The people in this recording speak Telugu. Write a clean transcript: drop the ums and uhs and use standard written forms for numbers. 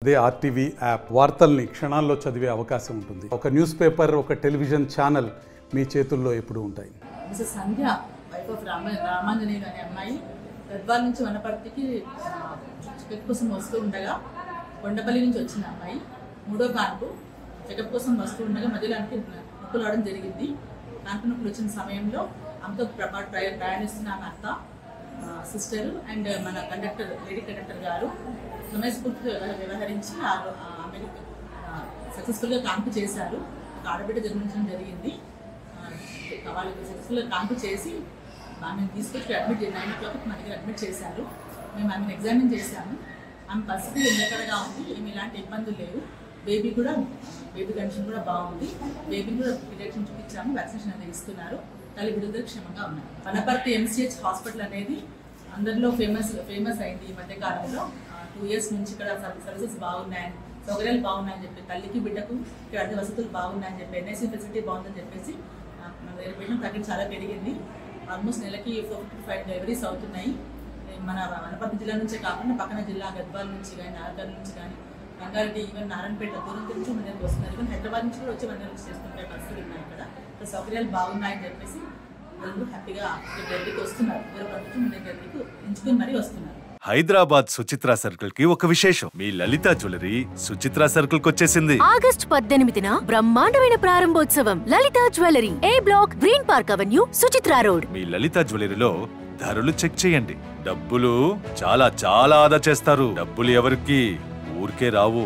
అదే ఆర్టీవీ యాప్ వార్తల్ని క్షణాల్లో చదివే అవకాశం ఉంటుంది. ఒక న్యూస్ పేపర్, ఒక టెలివిజన్ ఛానల్ మీ చేతుల్లో ఎప్పుడూ ఉంటాయి. Mrs Sandhya, wife of Ramanjaneyulu అనే అమ్మాయి గద్వాల నుంచి వనపర్తికి చెకప్ కోసం వస్తూ ఉండగా, కొండపల్లి నుంచి వచ్చిన అమ్మాయి మూడో కాన్పు చెకప్ కోసం వస్తూ ఉండగా మధ్యలో నొప్పులు రావడం జరిగింది. కాన్పు నొప్పులు వచ్చిన సమయంలో ఆమెతో ప్రయాణిస్తున్న ఆమె అత్త, సిస్టర్ అండ్ మన కండక్టర్, లేడీ కండక్టర్ గారు సమయస్ఫూర్తిగా వ్యవహరించి ఆమెను సక్సెస్ఫుల్గా కాన్పు చేశారు. ఒక ఆడబిడ్డ జన్మించడం జరిగింది. వాళ్ళకి సక్సెస్ఫుల్గా కాన్పు చేసి ఆమెను తీసుకొచ్చి 9 o'clock మన దగ్గర అడ్మిట్ చేశారు. మేము ఆమెను ఎగ్జామిన్ చేశాము. ఆమె పరిస్థితి నిలకడగా ఉంది, ఏమి ఇలాంటి ఇబ్బందులు లేవు. బేబీ కండిషన్ కూడా బాగుంది. బేబీని కూడా పీడియాట్రిషన్ చూపించాము, వ్యాక్సినేషన్ అనేది ఇస్తున్నారు. తల్లి బిడ్డలు క్షేమంగా ఉన్నారు. వనపర్తి MCH హాస్పిటల్ అనేది అందరిలో ఫేమస్ అయింది ఈ మధ్య కాలంలో. 2 years నుంచి ఇక్కడ సర్వీసెస్ బాగున్నాయని, సౌకర్యాలు బాగున్నాయని చెప్పి, తల్లికి బిడ్డకు ఇక్కడ అన్ని వసతులు బాగున్నాయని చెప్పి, NIC ఫెసిలిటీ బాగుందని చెప్పేసి మన దగ్గర పేషెంట్ తగ్గ చాలా పెరిగింది. ఆల్మోస్ట్ నెలకి 455 డెలివరీస్ అవుతున్నాయి. మన వనపర్తి జిల్లా నుంచే కాకుండా పక్కన జిల్లా గద్వాల నుంచి కానీ, నాగర్ నుంచి కానీ, రంగారెడ్డి, ఈవెన్ నారాయణపేట దూరం నుంచి మన దగ్గరికి వస్తున్నారు. ఈవెన్ హైదరాబాద్ నుంచి కూడా వచ్చి మన దగ్గర చేస్తుంటే పరిస్థితులు ఉన్నాయి. ఇక్కడ సౌకర్యాలు బాగున్నాయని చెప్పేసి అందరూ హ్యాపీగా దగ్గరికి వస్తున్నారు. దూరం నుంచి మన దగ్గరికి ఎంచుకుని మరీ వస్తున్నారు. హైదరాబాద్ సుచిత్ర సర్కిల్ కి ఒక విశేషం. మీ లలిత జ్యువెలరీ సుచిత్ర సర్కిల్ కి వచ్చేసింది. ఆగస్ట్ 18న బ్రహ్మాండమైన ప్రారంభోత్సవం. Lalitha jewellery, A block, green park avenue, Suchitra road. మీ లలిత జ్యువెలరీలో ధరలు చెక్ చేయండి. డబ్బులు చాలా చాలా ఆదా చేస్తారు. డబ్బులు ఎవరికి ఊరికే రావు.